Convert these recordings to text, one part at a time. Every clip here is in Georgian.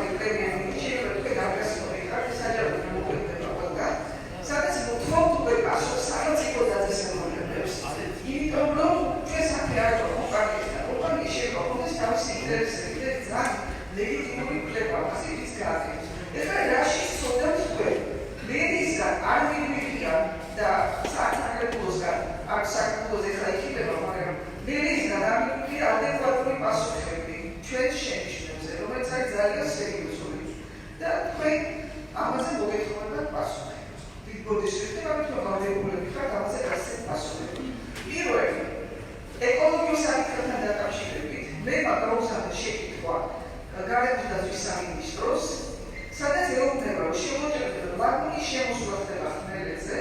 მივხვდით პრემიერი შეიძლება თქვენ აგრესიული ხართ საჯარო მოგვიყვება ყველგან სადაც მოთხოვთ უკვე პასუხს სახელმწიფო დაწესებულებებს იმიტომ რომ ჩვენ საქმე არ გვაქვს კომპანიისთან კომპანია შეიძლება ქონდეს თავისი ინტერესები და ძალიან ლეგიტიმური კვლევა ასე ის გააკეთოს ეხლა რაში სწორად თქვენ მერისგან არ მივიღია და საქართველოსგან არ საქართველოს ეხლა იქნება მაგრამ მერისგან არ მივიღია ადეკვატური პასუხები ჩვენ შენიშნებზე რომელიც არის ძალიან სერიოზული და თქვენ ამაზე მოგეთხოვებათ პასუხი ბოდიშები ამიტომ გავდეულები ხართ ამაზე გასცეთ პასუხები პირველი ეკოლოგიურ საკითხებთან დაკავშირებით მე მაგალითად შეკითხვა გარემოს დაცვის სამინისტროს სადაც ეუბნება რომ შემოჭრება ლაგუნის შემოსვლა ხდება ხმელეთზე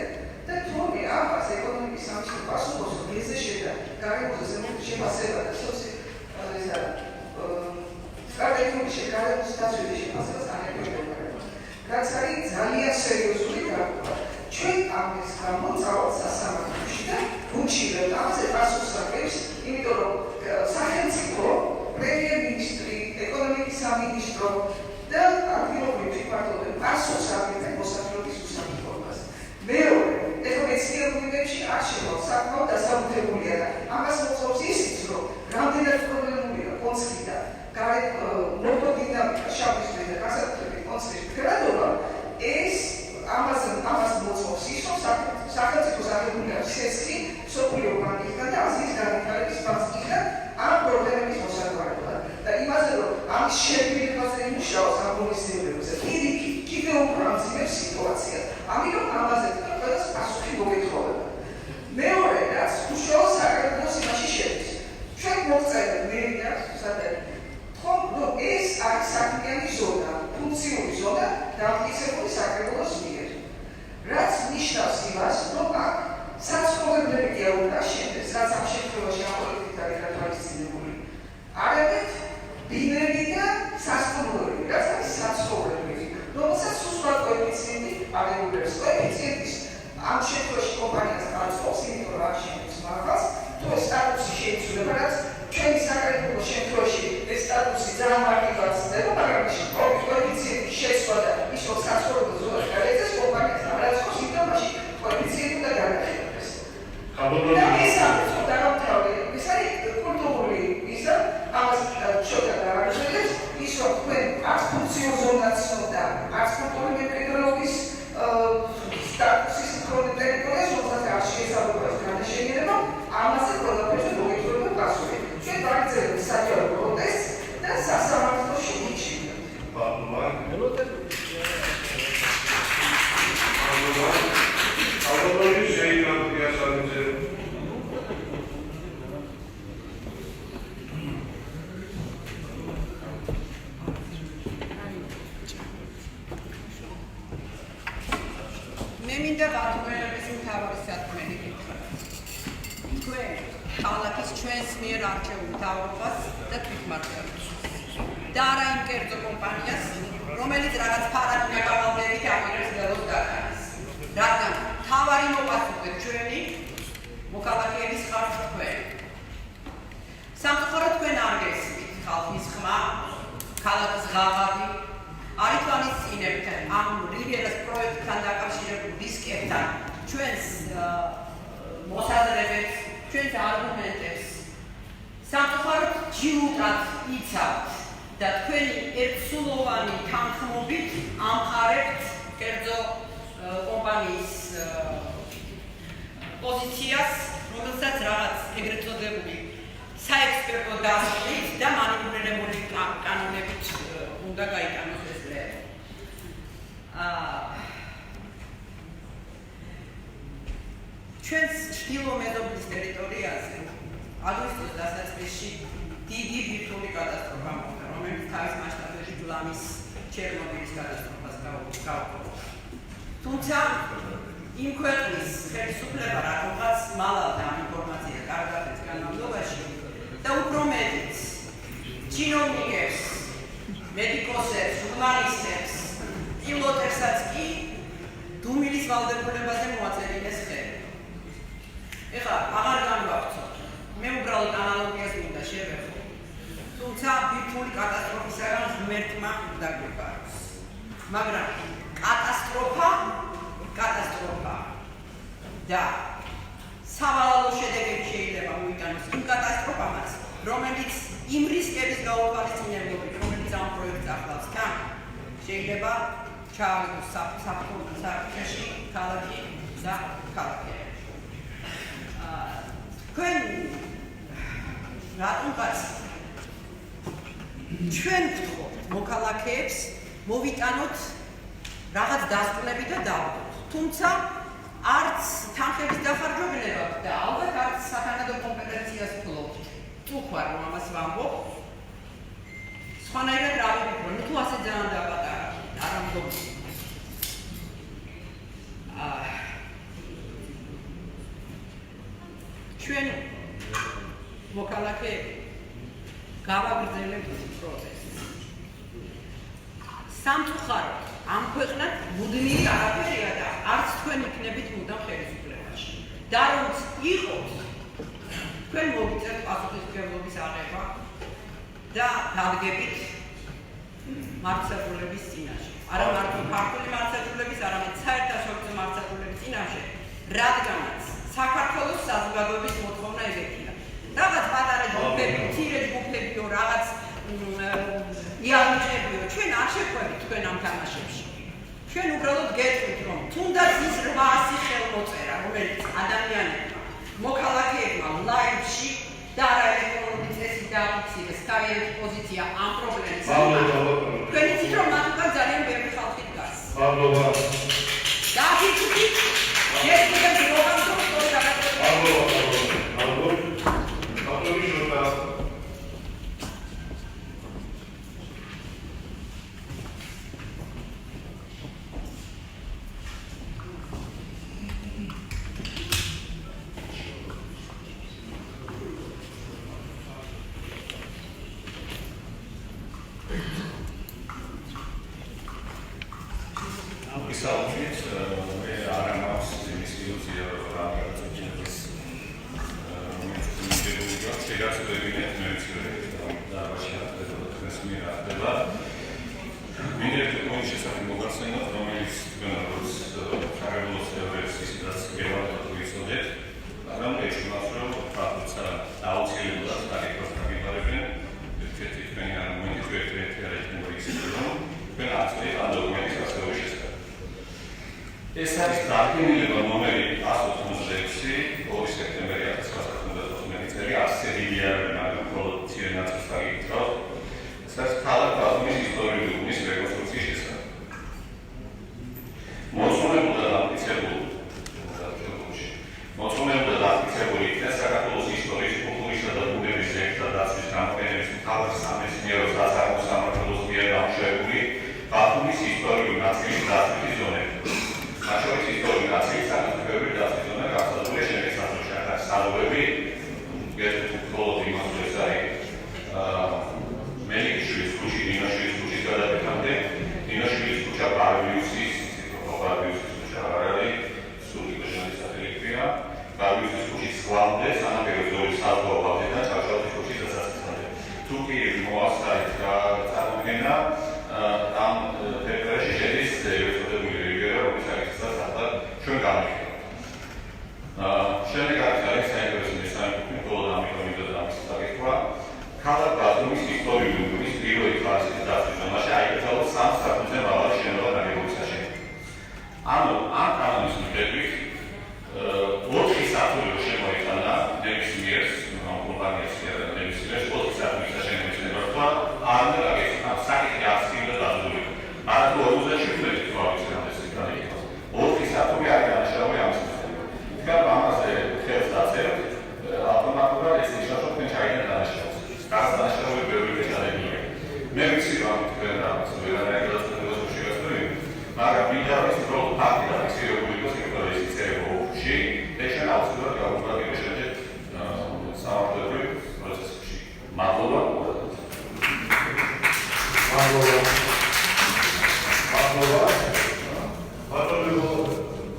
და თუმცა ამას ეკონომიკის სამინისტრო პასუხობს რომ ეს შედა გარემოს შემოსება და სტრატეგიული გარემოს დაცვის შემოსებას ანებებდა რაც არის ძალიან სერიოზული გარკვევა ჩვენ ამის გამო წავალ სასამართლოში და ვუჩივრებთ ამაზე პასუხს აკეთებს იმიტომ რომ სახელმწიფო პრემიერ-მინისტრი ეკონომიკის სამინისტრო და ადგილობრივი თვითმმართველობები პასუხს აკეთებენ მოსახლეობის უსაფრთხოებას მეორე ეხლა მეცნიერებებში არ შევალ საკმაოდ დასაბუთებულია და ამას მოწმობს ისიც რომ რამდენად პრობლემულია კონცხი და მორფოდინამიკა შავიზღვით და გასაკუთრებით კონცხის მდგრადობა ეს ამას მოწმობს ის რომ სახელმწიფოს აღებული აქვს სესხი მსოფლიო ბანკისგან და აზიის განვითარების ბანკისგან ამ პრობლემების მოსაგვარებლად და იმაზე რომ ამის შეფერებაზე იმუშაოს ამონისებებზე პირიქით კიდევ უფრო ამძიმებს სიტუაციას ამიტომ ამაზე ყველას პასუხი მოგეთხოვება მეორე რაც უშუალო საქართველოს იმაში შედის ჩვენ მოგწერთ მერია სადაც რომ ეს არის საქმიანი ზონა ფუნქციური ზონა დამტკიცებული საკრებულოს მიერ რაც ნიშნავს იმას რომ აქ საცხოვრებლები კი არ უნდა შენდეს რაც ამ შემთხვევაში აპოლიტიკით არის გათვალისწინებული არამედ ბინები და სასტუმროები რაც არის საცხოვრებლები რომელსაც სუსტად კოეფიციენტი აღებულებს კოეფიციენტის ამ შემთხვევაში კომპანიას განსხვავს იმიტომ რომ არ შენდეს მაღალს თუ ეს სტატუსი შეიცვლება რაც ჩვენი საკრებულოს შემთხვევაში ეს სტატუსი ძალიან მარტივად ხდება მაგრამ კოეფიციენტის შეცვლა და ის რომ საცხოვრებლო ზონაში გადაეცეს კომპანიას ამრაცხოს იმიტომ მაშინ კოეფიციენტი უნდა გადაიხადოს და ეს არის დაამთავრე ეს არის კულტურული ისა ამას შოთა გააგრძელებს ის რომ თქვენ არც ფუნქციურ ზონას ცნობდა არც კულტურული მემკვიდრეობის სტატუსის მქონე ტერიტორიას რომელსაც არ შეესაბამება განაშენიანება ამაზე ყველაფერზე მოგეთხოვებათ პასუხი ჩვენ ვაგრძელებთ საჯარო პროტესტს და სასამართლოში ვიჩინებთ მე მინდა ბათუმელის მთავარი საქმენი გითხრა. თქვენ ქალაქის ჩვენს მიერ არჩეულ მთავრობას და თვითმმართველობას და არა იმ კერძო კომპანიას, რომელიც რაღაც ფარადნა გავალდებით ამერებს ველოს დაკარგეს. რადგან მთავარი მოპასუხე ჩვენი მოქალაქეების ხართ თქვენ. სამწუხაროდ თქვენ არ გესმით ხალხის ხმა, ქალაქის ღაღადი არ ითვალისწინებთ ამ რივიერას პროექტთან დაკავშირებულ რისკებთან ჩვენს მოსაზრებებს, ჩვენს არგუმენტებს. სამწუხაროდ ჯილუტად იცავთ და თქვენი ერთსულოვანი თანხმობით ამყარებთ კერძო კომპანიის პოზიციას, რომელსაც რაღაც ეგრეთ წოდებული საექსპერტო დასწრით და მანიპულირებული კანონებით უნდა გაიტანოს ეს დღე. ჩვენს ჩრდილო მეზობლის ტერიტორიაზე აგვისტოს დასაწყისში დიდი ბირთვული კატასტროფა მოხდა, რომელიც თავის მასშტაბებში ჯვლამის ჩერნობილის კატასტროფას გაუქმდა. თუმცა იმ ქვეყნის ხელისუფლება რატომღაც მალავდა ამ ინფორმაციას კარგად განმავლობაში და უფრო მეტიც ჩინოვნიკებს, მედიკოსებს, ჟურნალისტებს, პილოტებსაც კი დუმილის ვალდებულებაზე მოაწერინეს ხელი. ეხლა აღარ განვავრცობ. მე უბრალოდ ანალოგიას მინდა შევეხო. თუმცა ბირთვული კატასტროფისაგან ღმერთმა უდაგება აქვს. მაგრამ კატასტროფა და სავალალო შედეგები შეიძლება მოიტანოს იმ კატასტროფამაც, რომელიც იმ რისკების გაუთვალისწინებლობით, რომელიც ამ პროექტს ახლავს თან, შეიძლება ჩაავიდოს საფრთხეში ქალაქი და ქალაქები. თქვენ რატომღაც ჩვენ ვთხოვთ მოქალაქეებს მოვიტანოთ რაღაც დასკვნები და დავდოთ. თუმცა არც თანხების დახარჯვება და ალბათ არც სათანადო კომპეტენციას ვთხოვთ. წუხარ რომ ამას ვამბობ. სხვანაირად რა ვიფიქრო, თუ ასე ძალიან დაპატარა, არ ამბობ. ჩვენ მოქალაქეები გავაგრძელებთ პროცესს. სამწუხაროდ ამ ქვეყნად მუდმივი არაფერია და არც თქვენ იქნებით მუდამ ხელისუფლებაში. და რომც იყოთ, თქვენ მოგიწევთ პასუხისმგებლობის აღება და დადგებით მართლმსაჯულების წინაშე. არა მარტო ქართული მართლმსაჯულების, არამედ საერთაშორისო მართლმსაჯულების წინაშე, რადგანაც საქართველოს საზოგადოების მოთხოვნა ეგეთია. რაღაც პატარა ჯგუფები, მცირე ჯგუფებიო, რაღაც იარაღებიო, ჩვენ არ შეხვედით თქვენ ამ თამაშებში. ჩვენ უბრალოდ გეტყვით, რომ თუნდაც ის 800 ხელმოწერა, რომელიც ადამიანებმა, მოქალაქეებმა ლაივში და არა ელექტრონული წესით დააფიქსირეს თავიანთი პოზიცია ამ პრობლემის. თქვენ იცით, რომ მათ უკან ძალიან ბევრი ხალხი დგას. დააფიქსირეთ, ეს კიდევ გლობალურ ეს არის დადგენილება ნომერი 186 2 სექტემბერი 1999 წელი 100 მილიონი მაგრამ მხოლოდ მცირე ნაწილს დაგიკითხავთ. ეს არის ქალაქ ბათუმის ისტორიული უბნის რეკონსტრუქციის შესახებ. მოწმობილ და დაფიქსირებული იქნა საქართველოს ისტორიის, კულტურისა და ბუნების ძეგლთა დაცვის გამოფენების მთავარი სამეცნიერო სასწავლო სამმართველოს მიერ დამუშავებული ბათუმის ისტორიული ნაწილის დაცვის ზონები. მათ შორის ისტორიული ნაწილის საკუთრებრივი დაცვის ზონა გახსოვებულია შემეცნიერებაში, ახალი საზოგადოებრივი გეტყვით მხოლოდ იმას, რომ ეს არის მელიქიშვილის ქუჩი, ნინოშვილის ქუჩის გადაკვეთამდე, ნინოშვილის ქუჩა ბარბიუსის, ბარბიუსის ქუჩა არ არის, სული შესაძლებელია. ბარბიუსის ქუჩის სახლამდე, სანაპირო ზოლის საზღვაობამდე და ჭავჭავაძის ქუჩის დასაწყისამდე. თუ კი მოასწრეთ წარმოქმნა ამ ტერიტორიაში შედის ევროპული რეგიონი, რომელიც არის ახლა ჩვენ გამოვიხილავთ. შემდეგ არის საინტერესო მესამე პუნქტი, მხოლოდ ამიტომ ამის დაკითხვა. ქალაქ ბათუმის ისტორიული უბნის პირველი ხაზის დაცვის ზონაში აიკრძალა 3 სართულზე მაღალი შენობა ნაგებობის აშენება. ანუ ამ კანონის მიხედვით 4 სართული შემოიტანა ნებისმიერ კომპანიას ნებისმიერ 4 სართულის აშენების ნებართვა არ უნდა გაგეცნოთ საკითხი აქცია დადებული. მაგრამ 47 თვარის განმავლობაში 4 სართული არ განაშაული ამ სისტემით. თქვენ ამაზე ხელს დაცერთ ავტომატურად ეს ნიშნავს რომ თქვენ ჩაიდეთ დანაშაულს. გასდანაშაული ბევრი ეჭალებია. მე ვიცი რომ თქვენ რაღაც ვერანაირად შეგასწრებით, მაგრამ მინდა ის რომ ფაქტი დაფიქსირებული იყოს სექტორის წერილში და შენ აუცილებლად გაუგებარი შეჭეთ საავადმყოფო პროცესში. მადლობა.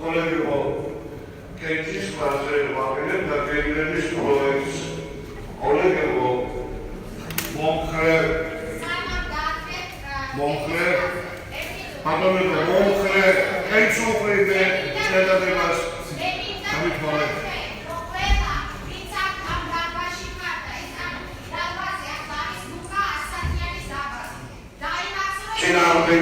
კოლეგო კეთის მასე ვაგერებ და გენერლის პროექტს კოლეგო მომხ მომხრე პარლამენტო მომხრე ეცოყრიდე წელადებას გამithვალე ჩინამდე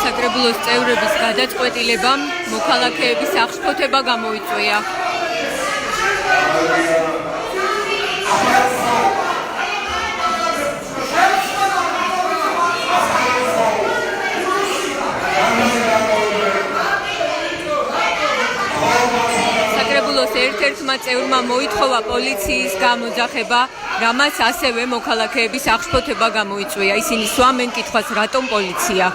საკრებულოს წევრების გადაწყვეტილებამ მოქალაქეების აღშფოთება გამოიწვია. საკრებულოს ერთ-ერთმა წევრმა მოითხოვა პოლიციის გამოძახება, რამაც ასევე მოქალაქეების აღშფოთება გამოიწვია. ისინი სვამენ კითხვას, რატომ პოლიცია?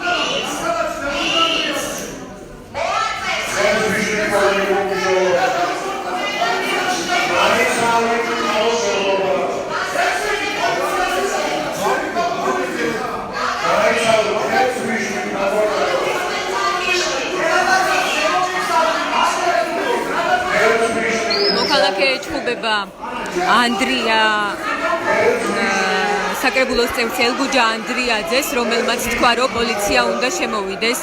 მოქალაქე ეჩხუბება ანდრია საკრებულოს წევრს ელგუჯა ანდრიაძეს, რომელმაც თქვა, რომ პოლიცია უნდა შემოვიდეს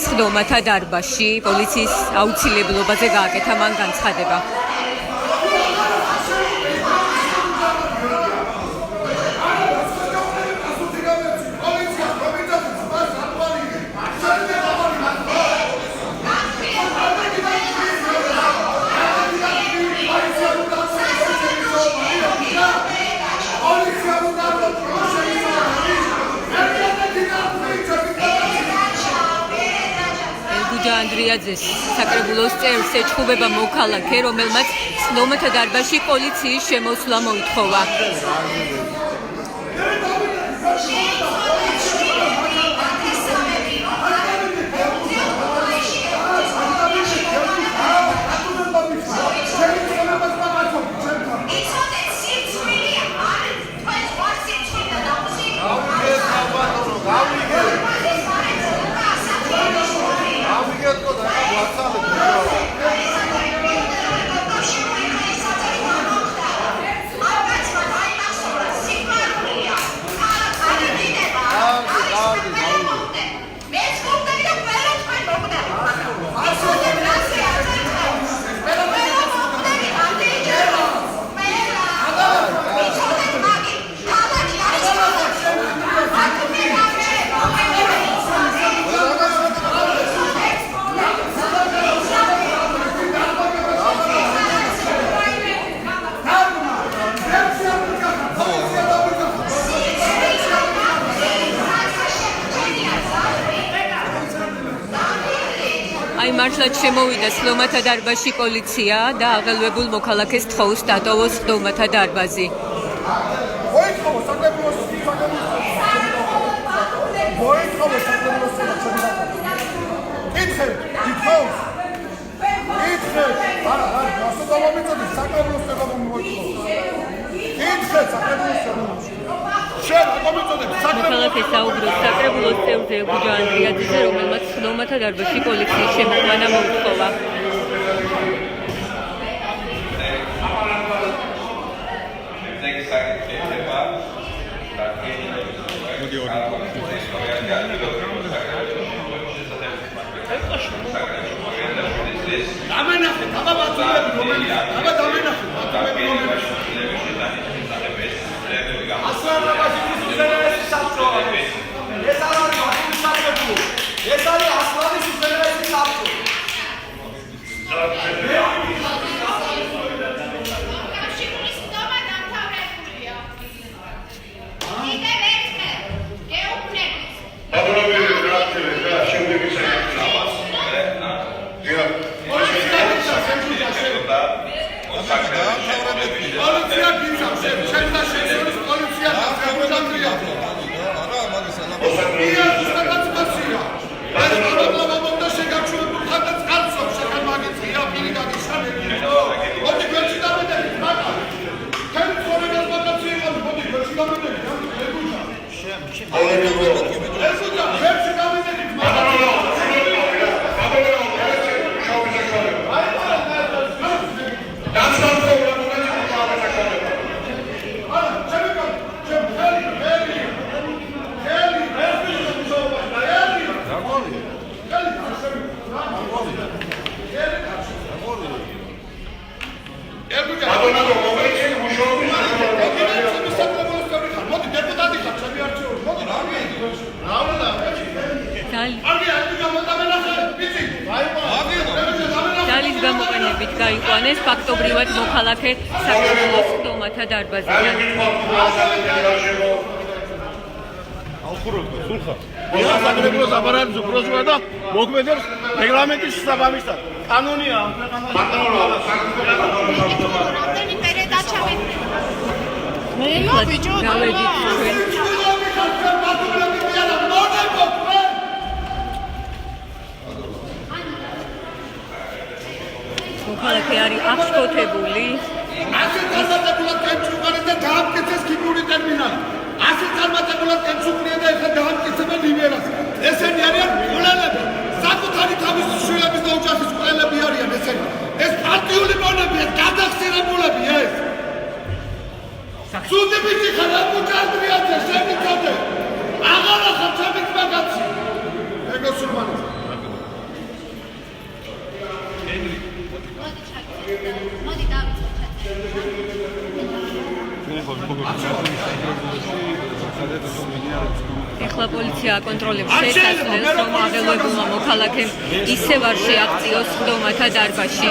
სხდომათა დარბაზში. პოლიციის აუცილებლობაზე გააკეთა მან განცხადება. ანდრიაძეს საკრებულოს წევრს ეჩხუბება მოქალაქე, რომელმაც სხდომათა დარბაზში პოლიციის შემოსვლა მოითხოვა. მართლაც შემოვიდა სხდომათა დარბაზში პოლიცია და აღელვებულ მოქალაქეს თხოვს დატოვოს სხდომათა დარბაზი. მოქალაქე საუბრობს საკრებულოს წევრზე ელგუჯა ანდრიაძეზე, რომელმაც სხდომათა დარბაზში პოლიციის შემოყვანა მოითხოვა. ძალის გამოყენებით გაიყვანეს ფაქტობრივად მოქალაქე საკრებულოს ხდომათა დარბაზიდან. Я закрепилось аппарат угрозу да მოქმედებს რეგლამენტის შესაბამისად. კანონია ამ მოქალაქე არის აღშფოთებული. ასე წარმატებულად კენჭუყარი და დაამტკიცეს ქიმიური ტერმინალი. ასე წარმატებულად კენჭუყრია და ეხლა დაამტკიცებენ რივიერას. ესენი არიან ყოლელები. საკუთარი თავის შვილების და ოჯახის ყოლელები არიან ესენი. ეს პარტიული მონებია, გადახსენებულები ეს. სუდი ბიჭი ხარ, აკუჭანდრიაძე, შენი წოდე. აღარა ხარ ჩემი მაგაცი. ეგო სულმანი. მოდი დავიწყოთ. ეხლა პოლიცია აკონტროლებს შესასვლელს, რომ აღელვებულმა მოქალაქემ ისევ არ შეაღწიოს ხდომათა დარბაზში.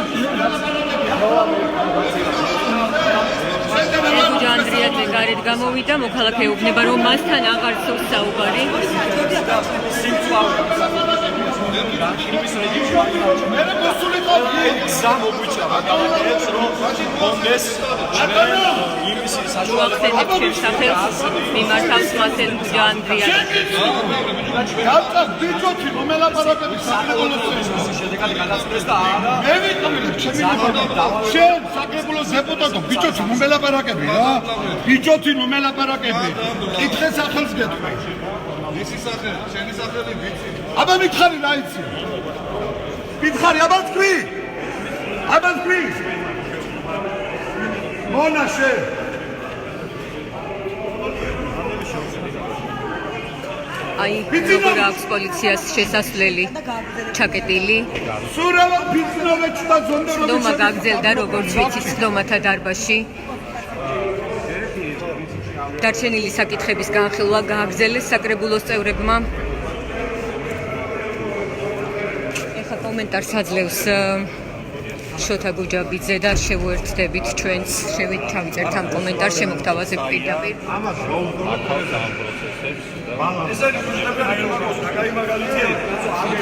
ელგუჯა ანდრიაძე გარეთ გამოვიდა, მოქალაქე ეუბნება, რომ მასთან აღარ სურს საუბარი. უახსენებს შესახელს მიმართავს მას ელგუჯა ანდრიაძე. გავწევ ბიჭოთი რომ ელაპარაკები საკრებულოს შედეგად გადასწრეს და არა მე ვიყავი ჩემი შენ საკრებულოს დეპუტატო ბიჭოთი რომ ელაპარაკები რა ბიჭოთი რომ ელაპარაკები კითხე სახელს გეტყვი ისი სახელი შენი სახელი ბიჭი აბა მითხარი რა იცი მითხარი აბა თქვი მონა შენ აი, როგორ აქვს პოლიციას შესასვლელი ჩაკეტილი. სურავა ფიცნოვეჩ და ზონდეროვიჩ. ხდომა გაგრძელდა როგორც ვიცით ხდომათა დარბაზში. დარჩენილი საკითხების განხილვა გააგრძელეს საკრებულოს წევრებმა. ეხლა კომენტარს აძლევს შოთა გუჯაბიძე და შევუერთდებით ჩვენს შევითავიწერთ ამ კომენტარს შემოგთავაზებ პირდაპირ. ამას რომ აქავს ამ პროცესებს ეს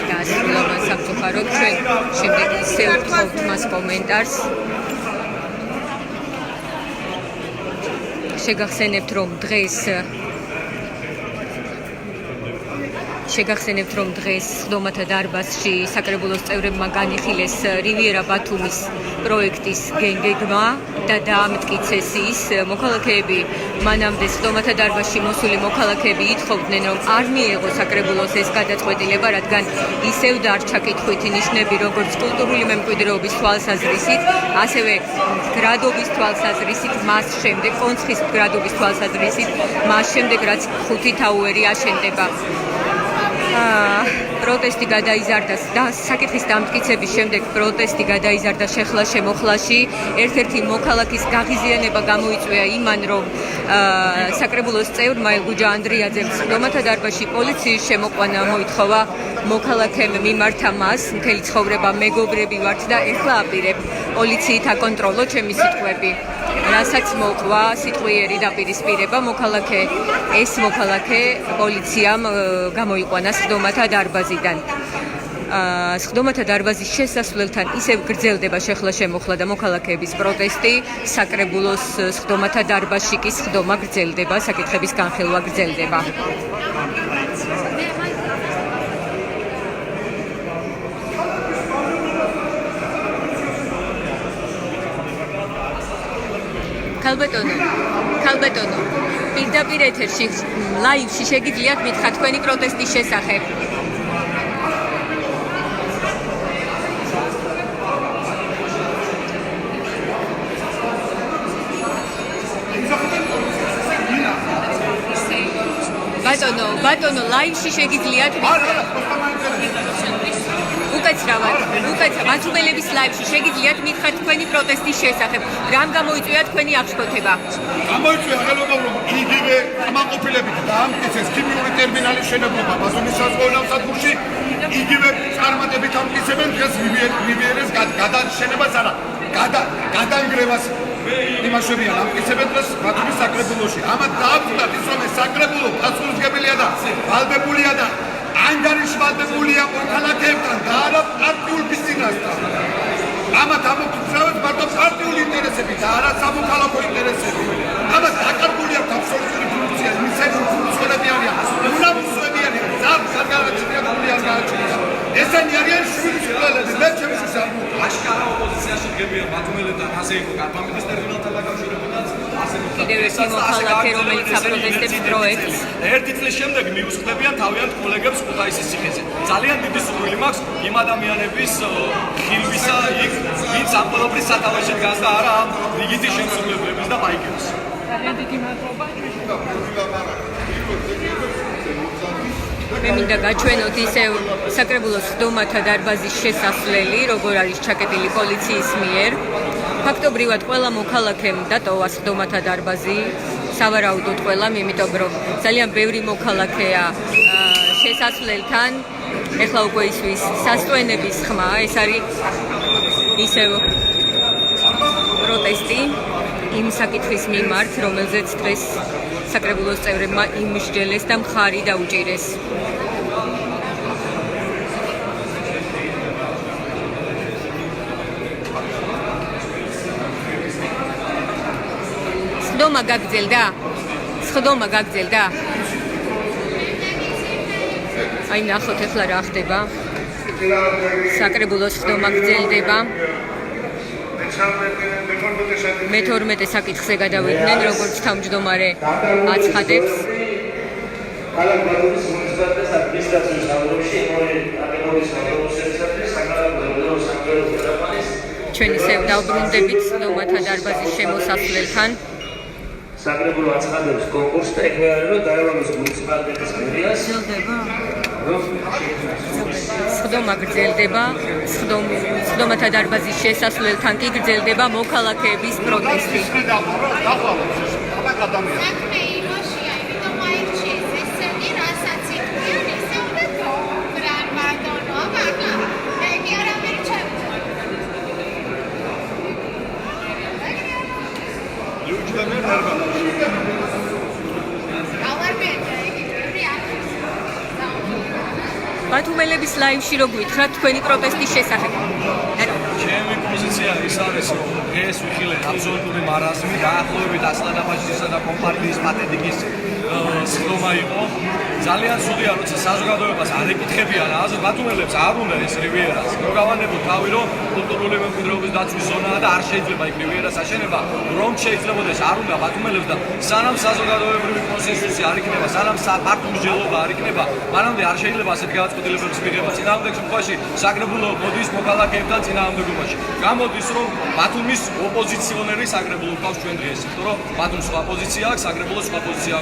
არის და სამწუხაროდ ჩვენ შემდეგ ისე ვთხოვთ მას კომენტარს. შეგახსენებთ, რომ დღეს ხდომათა დარბაზში საკრებულოს წევრებმა განიხილეს რივიერა ბათუმის პროექტის გეგმა და დაამტკიცეს ის. მოქალაქეები მანამდე ხდომათა დარბაზში მოსული მოქალაქეები ითხოვდნენ, რომ არ მიეღო საკრებულოს ეს გადაწყვეტილება, რადგან ისევ დარჩა კითხვითი ნიშნები, როგორც კულტურული მემკვიდრეობის თვალსაზრისით, ასევე გრადობის თვალსაზრისით, მას შემდეგ კონცხის გრადობის თვალსაზრისით, მას შემდეგ რაც ხუთი თაუერი აშენდება. პროტესტი გადაიზარდა და საკითხის დამტკიცების შემდეგ პროტესტი გადაიზარდა შეხლა-შემოხლაში. ერთ-ერთი მოქალაქის გაღიზიანება გამოიწვია იმან, რომ საკრებულოს წევრმა ელგუჯა ანდრიაძემ სხდომათა დარბაზში პოლიციის შემოყვანა მოითხოვა. მოქალაქემ მიმართა მას, მთელი ცხოვრება მეგობრები ვართ და ეხლა აპირებ პოლიციით აკონტროლო ჩემი სიტყვები. რასაც მოყვა სიტყვიერი დაპირისპირება, ეს მოქალაქე პოლიციამ გამოიყვანა სხდომათა დარბაზიდან. სხდომათა დარბაზის შესასვლელთან ისევ გრძელდება შეხლა-შემოხლა და მოქალაქეების პროტესტი, საკრებულოს სხდომათა დარბაზში კი სხდომა გრძელდება, საკითხების განხილვა გრძელდება. ქალბატონო, პირდაპირ ეთერში ლაივში შეგიძლიათ მითხრა თქვენი პროტესტის შესახებ. ბატონო, ლაივში შეგიძლიათ უკაცრავად, მათუმელების ლაივში შეგიძლიათ მითხრათ თქვენი პროტესტის შესახებ. რამ გამოიწვია თქვენი აღშფოთება? გამოიწვია ხელობა, რომ იგივე ამაყოფილებით დაამტკიცეს ქიმიური ტერმინალის შენობობა ბაზონის საზღვაო სადგურში, იგივე წარმატებით ამტკიცებენ დღეს რივიერას გადაშენებას არა, გადანგრევას იმაშებიან ამტკიცებენ დღეს ბათუმის საკრებულოში. ამათ დაამტკიცეთ ის, რომ საკრებულო პასუხისმგებელია და ვალდებულია და ანგარიშვალდებულია მოქალაქეებთან და არა პარტიულ ბიზნესთან. ამათ ამოგვიწევთ მარტო პარტიული ინტერესები და არა სამოქალაქო ინტერესები. ამათ დაკარგული აქვს აბსოლუტური ფუნქცია, ისეთი ფუნქციონები არიან, უნამუსოები არიან, სარგალაჩიები არიან. ესენი არიან შვილიშვილები, მე ჩემს შესაძლებლად. აშკარა ოპოზიციაში დგებიან ბათუმელებთან, ასე იყო კარტამილის ტერმინალთან დაკავშირებულაც, ასე კიდევ ერთი მოქალაქე, რომელიც აპროტესტებს პროექტს. ერთი წლის შემდეგ მიუსხდებიან თავიანთ კოლეგებს ქუთაისის ციხეზე. ძალიან დიდი სურვილი მაქვს იმ ადამიანების ხილვისა, ვინც ამ ყველაფრის სათავეში დგას და არა ამ რიგითი შემსრულებლების და მაიგებს. ძალიან დიდი მადლობა. მე მინდა გაჩვენოთ ისევ საკრებულოს სხდომათა დარბაზის შესასვლელი, როგორ არის ჩაკეტილი პოლიციის მიერ. ფაქტობრივად ყველა მოქალაქემ დატოვა სხდომათა დარბაზი, სავარაუდოდ ყველამ, იმიტომ რომ ძალიან ბევრი მოქალაქეა შესასვლელთან. ეხლა უკვე ისვის სასტვენების ხმა, ეს არის ისევ პროტესტი იმ საკითხის მიმართ, რომელზეც დღეს საკრებულოს წევრებმა იმსჯელეს და მხარი დაუჭირეს. სხდომა გაგრძელდა? აი ნახოთ ეხლა რა ხდება. საკრებულოს სხდომა გრძელდება. მე-12 საკითხზე გადავიდნენ, როგორც თავმჯდომარე აცხადებს. ქალაქ ბათუმის მუნიციპალიტეტის ადმინისტრაციის სამსახურში აკადემიის მეთოდოსებისათვის საკალათბურთო სამხედრო თერაპიის ჩვენ ისევ დავბრუნდებით სხდომათა დარბაზის შემოსასვლელთან. საკრებულო აცხადებს კონკურსს და ეკმეორება რომ დაევალოს მუნიციპალიტეტის მერიას. სხდომა გრძელდება, სხდომათა დარბაზის შესასვლელთან კი გრძელდება მოქალაქეების პროტესტი. ბათუმელების ლაივში რო გვითხრათ თქვენი პროტესტის შესახებ. ჩემი პოზიცია ის არის, რომ ეს ვიხილეთ აბსოლუტური მარაზმი, დაახლოებით ასლანაბაჟისა და კომპარტიის პათეტიკის სხდომა იყო. ძალიან ცუდია, როცა საზოგადოებას არ ეკითხებიან, აზრ ბათუმელებს არ უნდა ეს რივიერას. რო გავანებოთ თავი, რომ კულტურული მემკვიდრეობის დაცვის ზონაა და არ შეიძლება იქ რივიერას აშენება, რომ შეიძლებაოდეს არ უნდა ბათუმელებს და სანამ საზოგადოებრივი კონსენსუსი არ იქნება, სანამ ფართო მსჯელობა არ იქნება, მანამდე არ შეიძლება ასეთ გადაწყვეტილებების მიღება. წინააღმდეგ შემთხვევაში საკრებულო მოდის მოქალაქეებთან წინააღმდეგობაში. გამოდის რომ ბათუმის ოპოზიციონერი საკრებულო გვაქვს ჩვენ დღეს, იმიტომ რომ ბათუმს სხვა პოზიცია აქვს, საკრებულოს სხვა პოზიცია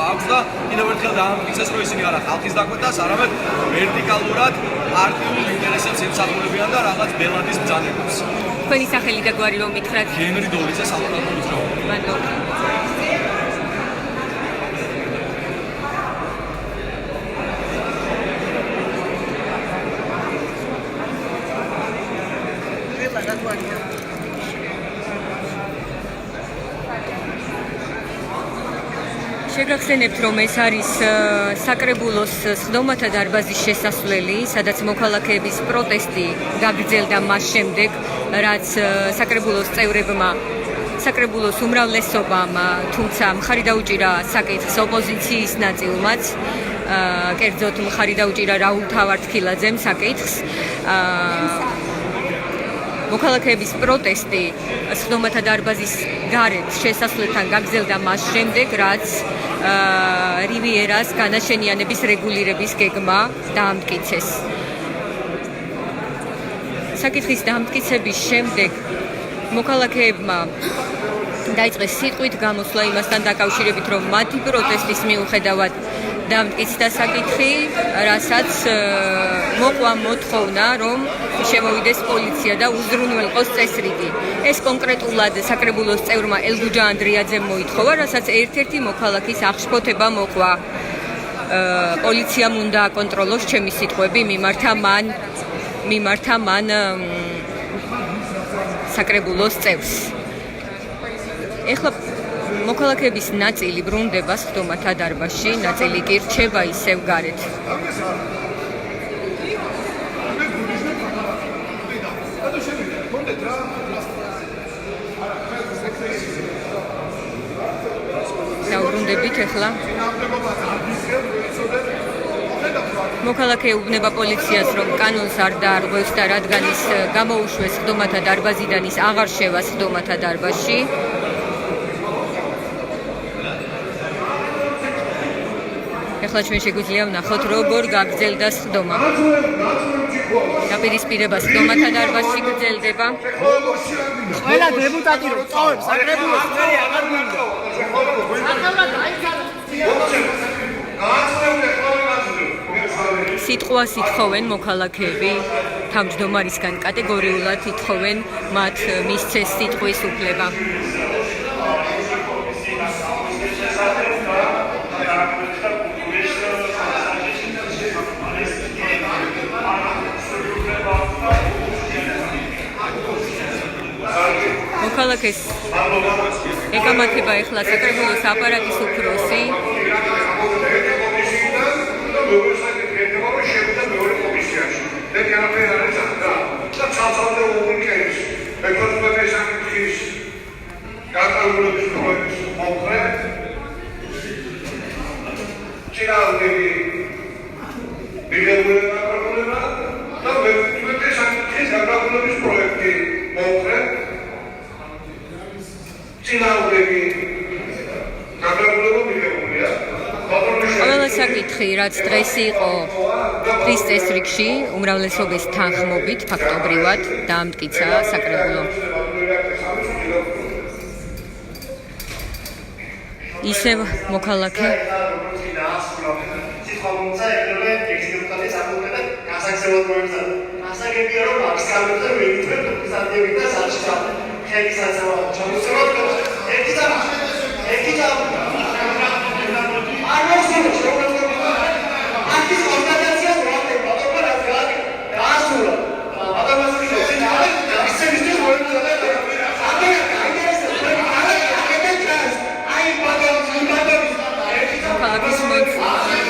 აქვს და კიდევ ერთხელ დაამტკიცეს რომ ისინი არა ხალხის დაკვეთას, არამედ ვერტიკალურად პარტიულ ინტერესებს ემსახურებიან და რაღაც ბელადის ბრძანებებს. თქვენი სახელი და გვარი რომ მითხრათ? გენრი დოლიძე სამოქალაქო მოძრაობა. მადლობა. შეგახსენებთ, რომ ეს არის საკრებულოს სხდომათა დარბაზის შესასვლელი, სადაც მოქალაქეების პროტესტი გაგრძელდა მას შემდეგ, რაც საკრებულოს წევრებმა, საკრებულოს უმრავლესობამ, თუმცა მხარი დაუჭირა საკითხს ოპოზიციის ნაწილმაც, კერძოდ მხარი დაუჭირა რაულ თავართქილაძემ საკითხს. მოქალაქეების პროტესტი სხდომათა დარბაზის გარეთ შესასვლელთან გაგრძელდა მას შემდეგ, რაც რივიერას განაშენიანების რეგულირების გეგმა დაამტკიცეს. საკითხის დამტკიცების შემდეგ მოქალაქეებმა დაიწყეს სიტყვით გამოსვლა იმასთან დაკავშირებით, რომ მათი პროტესტის მიუხედავად დამტკიცდა საკითხი, რასაც მოყვა მოთხოვნა, რომ შემოვიდეს პოლიცია და უზრუნველყოს წესრიგი. ეს კონკრეტულად საკრებულოს წევრმა ელგუჯა ანდრიაძემ მოითხოვა, რასაც ერთ-ერთი მოქალაქის აღშფოთება მოყვა. პოლიციამ უნდა აკონტროლოს ჩემი სიტყვები, მიმართა მან საკრებულოს წევრს. ეხლა მოქალაქეების ნაწილი ბრუნდება სხდომათა დარბაზში, ნაწილი კი რჩება ისევ გარეთ. დაუბრუნდებით ეხლა. მოქალაქე უბნება პოლიციას, რომ კანონს არ დაარღვევს და რადგან ის გამოუშვეს სხდომათა დარბაზიდან, ის აღარ შევა სხდომათა დარბაზში. ეხლა ჩვენ შეგვიძლია ვნახოთ, როგორ გაგრძელდა სხდომა. დაპირისპირება სხდომათა დარბაზში გრძელდება. ყველა დეპუტატი რომ წავებს საკრებულოს წევრი აღარ მინდა. სიტყვას ითხოვენ მოქალაქეები, თავმჯდომარისგან კატეგორიულად ითხოვენ მათ მისცეს სიტყვის უფლება. მოქალაქეს ეკამათება ეხლა საკრებულოს აპარატის უფროსი. ყველა საკითხი, რაც დღეს იყო დღის წესრიგში, უმრავლესობის თანხმობით ფაქტობრივად დაამტკიცა საკრებულო. ისევ მოქალაქე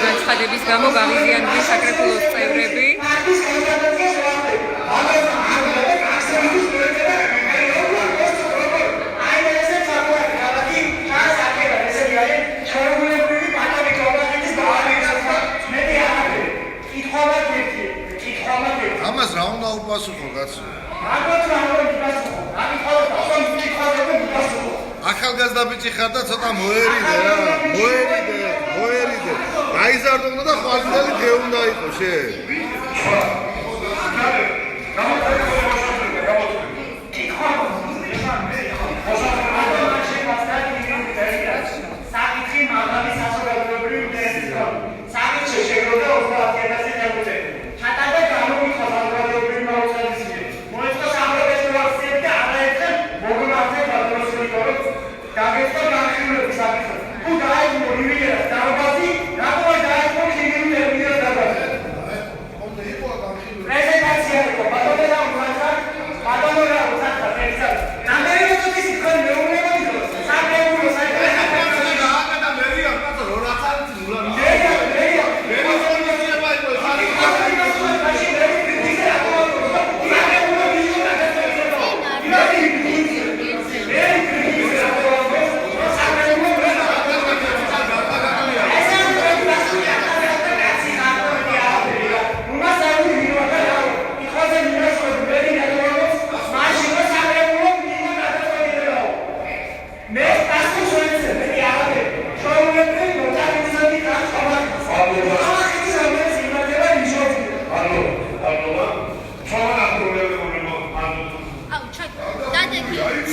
განცხადების გამო გავიზიანდნენ საკრებულოს წევრები. ამას რა უნდა უპასუხო კაცო? ახალგაზრდა ბიჭი ხარ და ცოტა მოერიდე რა, მოერიდე. გაიზარდო და ხვალინდელი დღე უნდა იყოს შე.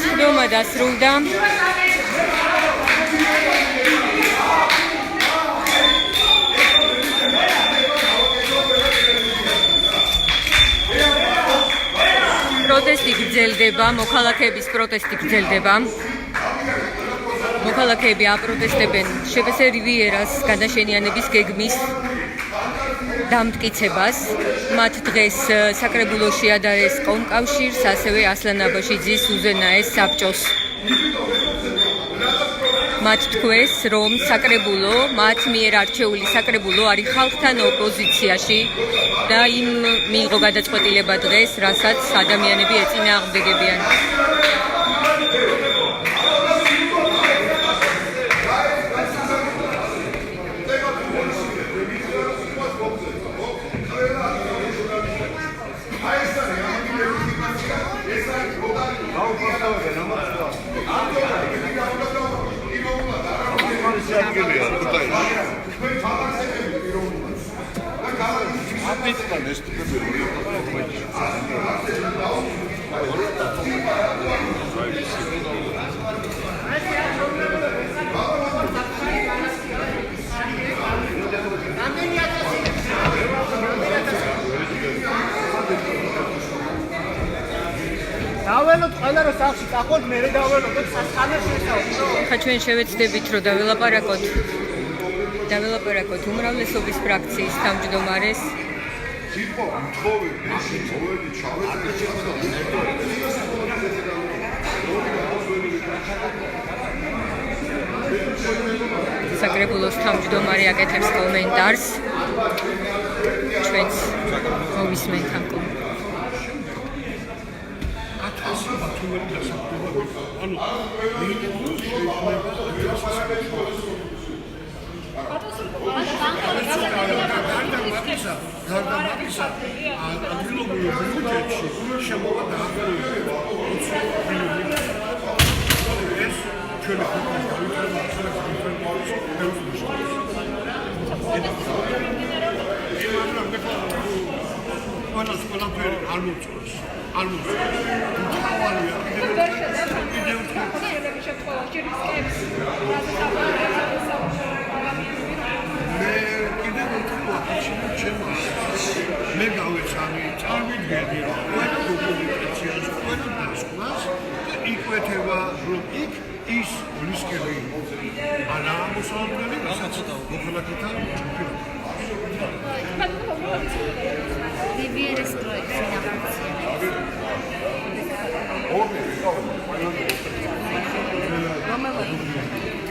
სხდომა დასრულდა. პროტესტი გრძელდება, მოქალაქეების პროტესტი გრძელდება. მოქალაქეები აპროტესტებენ შევესე რივიერას გადაშენიანების გეგმის დამტკიცებას. მათ დღეს საკრებულოში ადარეს კომკავშირს, ასევე ასლან აბაშიძის უზენაეს საბჭოს. მათ თქვეს, რომ საკრებულო, მათ მიერ არჩეული საკრებულო არის ხალხთან ოპოზიციაში და იმ მიიღო გადაწყვეტილება დღეს, რასაც ადამიანები ეწინააღმდეგებიან. ხა ჩვენ შევეცდებით რომ დაველაპარაკოთ უმრავლესობის ფრაქციის თავმჯდომარეს. საკრებულოს თავმჯდომარე აკეთებს კომენტარს. ჩვენც მოვისმენთ ამ კომენტარს. მე გავეცანი წარმოგიდგენდი რომ ყველა დოკუმენტაციას ყველა დასკვნას იკვეთება რომ იქ ის რისკები არა ამოსავლებელი რასაც მოხალხეთა რივიერის პროექტი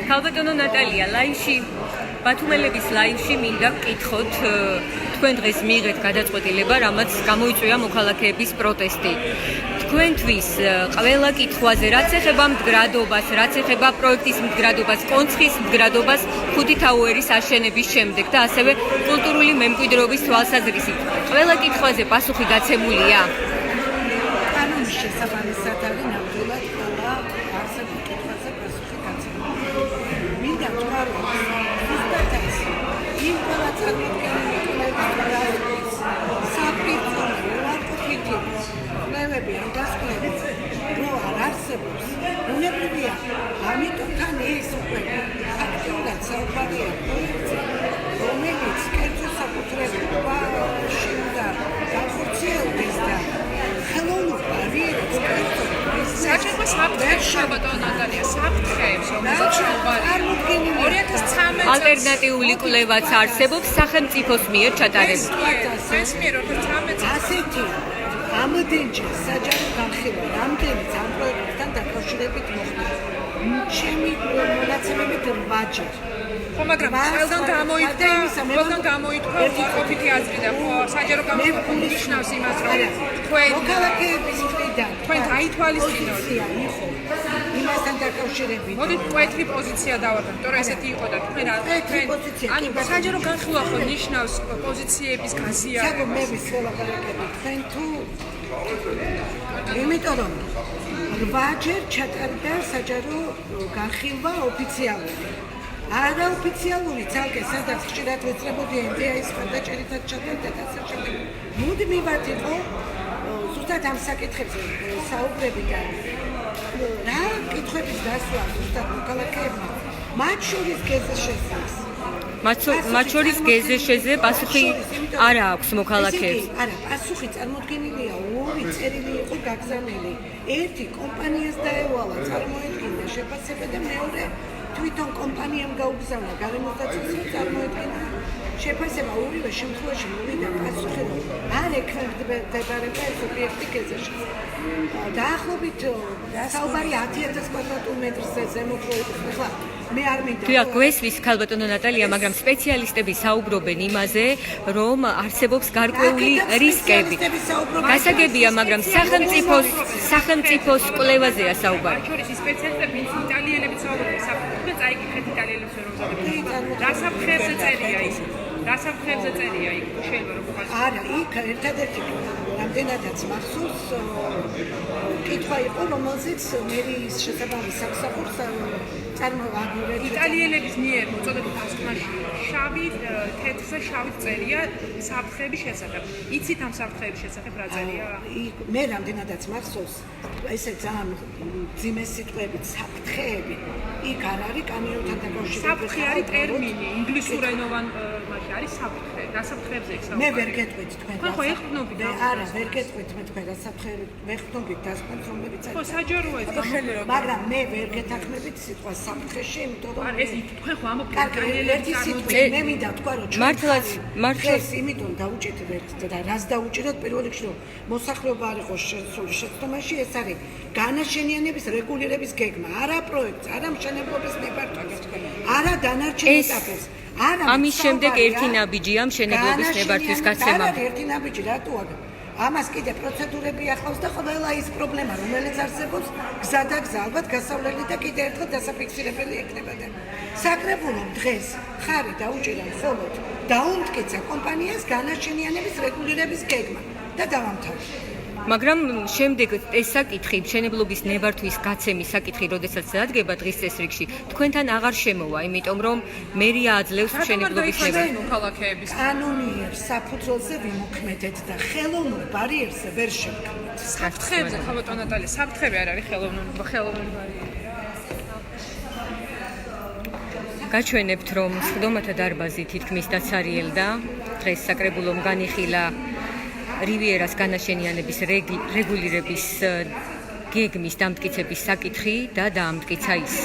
ქალბატონო ნატალია, ლაივში ბათუმელების ლაივში მინდა ვკითხოთ თქვენ დღეს მიიღეთ გადაწყვეტილება, რამაც გამოიწვია მოქალაქეების პროტესტი. თქვენთვის ყველა კითხვაზე, რაც ეხება მდგრადობას, რაც ეხება პროექტის მდგრადობას, კონცხის მდგრადობას, ხუთი თაუერის აშენების შემდეგ და ასევე კულტურული მემკვიდრეობის თვალსაზრისით, ყველა კითხვაზე პასუხი გაცემულია? კანონის შესაბამისად არის ნამდვილად ყველა არსებულ კითხვაზე პასუხი გაცემული. მინდა თქვა, რომ ზუსტად ეს იმ ყველა წარმოდგენილი კვლევის საფრთხე უარყოფითი კვლევები ან დასკვნები რო არ არსებობს, უნებრივია, ამიტომ თან ეს უკვე აქტიურად საუბარია პროექტზე, რომელიც კერძო საკუთრებაში უნდა განხორციელდეს და ხელოვნურ ბარიერებს საჭირო საფრთხე ბატონო ნატალია, საფრთხეებს რომელზეც საუბარია 2013 ალტერნატიული კვლევაც არსებობს სახელმწიფოს მიერ ჩატარებული. ეს მიერ 2013 ასეთი ამდენჯერ საჯარო განხილვა რამდენიც ამ პროექტთან დაკავშირებით მოხდა. ჩემი მონაცემებით 8ჯერ. ხო, მაგრამ ყველგან გამოიწვა იყოფითი აზრი და ხო საჯარო განხილვა ნიშნავს იმას, რომ თქვენ მოქალაქეების მხრიდან თქვენ გაითვალისწინოთ იყო იმასთან დაკავშირებით. მოდით მკვეთრი პოზიცია დავარდნით, თორე ესეთი იყო და თქვენ ანუ საჯარო განხილვა ხო ნიშნავს პოზიციების გაზიარებას. საგო მე ვილაპარაკები თქვენ თუ იმიტომ რომ 8ჯერ ჩატარდა საჯარო განხილვა ოფიციალური. არაოფიციალური ცალკე სადაც ხშირად ვეძლებოდი NDA-ის მხარდაჭერითაც ჩატარდა და ასე შემდეგ. მუდმივად იყო ზუსტად ამ საკითხებზე საუბრები და რა კითხვების დასვა ზუსტად მოქალაქეებმა მათ შორის გეზეშეზეს მათ შორის გეზეშეზე პასუხი არ აქვს მოქალაქეებს. არა, პასუხი წარმოდგენილია ორი წერილი იყო გაგზავნილი. ერთი კომპანიას დაევალა წარმოედგინა შეფასება და მეორე თვითონ კომპანიამ გაუგზავნა გარემოსდაცვას წარმოედგინა შეფასება. ორივე შემთხვევაში მოვიდა პასუხი, რომ არ ექვემდებარება ეს ობიექტი გეზეშეზს. დაახლოებით საუბარი 10,000 კვადრატულ მეტრზე ზემო პროექტზე. ხლა მე არ მინდა თუა გვესვის ქალბატონო ნატალია, მაგრამ სპეციალისტები საუბრობენ იმაზე, რომ არსებობს გარკვეული რისკები. გასაგებია, მაგრამ სახელმწიფოს კვლევაზეა საუბარი. მათ შორის სპეციალისტები იტალიელები საუბრობენ, საფრთხე წაიკითხეთ იტალიელებს რომ ზოგადად. რა საფრთხეებზე წერია ის? რა საფრთხეებზე წერია იქ? შეიძლება რომ ვუყაროთ. არა, იქ ერთადერთი რამდენადაც მახსოვს კითხვა იყო, რომელზეც მერიის შესაბამის სამსახურს წარმოადგენდა იტალიელების მიერ მოწოდებულ დასკვნაში შავი თეთრზე შავით წერია საფრთხეების შესახებ. იცით ამ საფრთხეების შესახებ რა წერია? მე რამდენადაც მახსოვს, ესე ძალიან ძიმე სიტყვებით საფრთხეები. იქ არ არის კამიონთან დაკავშირებული. საფრთხე არის ტერმინი, ინგლისურენოვან მასში არის საფრთხე. რა საფრთხეებზე იქ მე ვერ გეტყვით თქვენ. ხო, ეხტნობით. არა, ვერ გეტყვით მე თქვენ რა საფრთხეები ვეხტნობით დასკვნებს, რომლებიც არის. ხო, საჯაროა ეს. მაგრამ მე ვერ გეთანხმებით სიტყვა საფრთხეში, იმიტომ რომ ეს თქვენ ხო ამბობთ ერთი სიტყვით მე მინდა თქვა რომ მართლაც იმიტომ დაუჭირდეთ და რას დაუჭიროთ პირველ რიგში რომ მოსახლეობა არ იყოს შესული შეცდომაში, ეს არის განაშენიანების რეგულირების გეგმა, არა პროექტს, არა მშენებლობის ნებართვას, არა დანარჩენ ეტაპებს. ამის შემდეგ ერთი ნაბიჯია მშენებლობის ნებართვის გაცემა. ერთი ნაბიჯი რატო არა? ამას კიდე პროცედურები ახლავს და ყველა ის პრობლემა, რომელიც არსებობს, გზა და გზა ალბათ გასავლელი და კიდე ერთხელ დასაფიქსირებელი ექნებოდა. საკრებულომ დღეს ხარი დაუჭირა მხოლოდ დაუმტკიცა კომპანიას განაშენიანების რეგულირების გეგმა და დავამთავრა. მაგრამ შემდეგ ეს საკითხი, მშენებლობის ნებართვის გაცემის საკითხი, როდესაც დადგება დღის წესრიგში, თქვენთან აღარ შემოვა, იმიტომ რომ მერია აძლევს მშენებლობის მოქალაქეების კანონიერ საფუძველზე ვიმოქმედეთ და ხელოვნურ ბარიერზე ვერ შევქმნით. საფრთხეებზე, ქალბატონო ნატალია, საფრთხები არ არის ხელოვნური ბარიერი. გაჩვენებთ, რომ სხდომათა დარბაზი თითქმის დაცარიელდა. დღეს საკრებულომ განიხილა რივიერას განაშენიანების რეგულირების გეგმის დამტკიცების საკითხი და დაამტკიცა ის.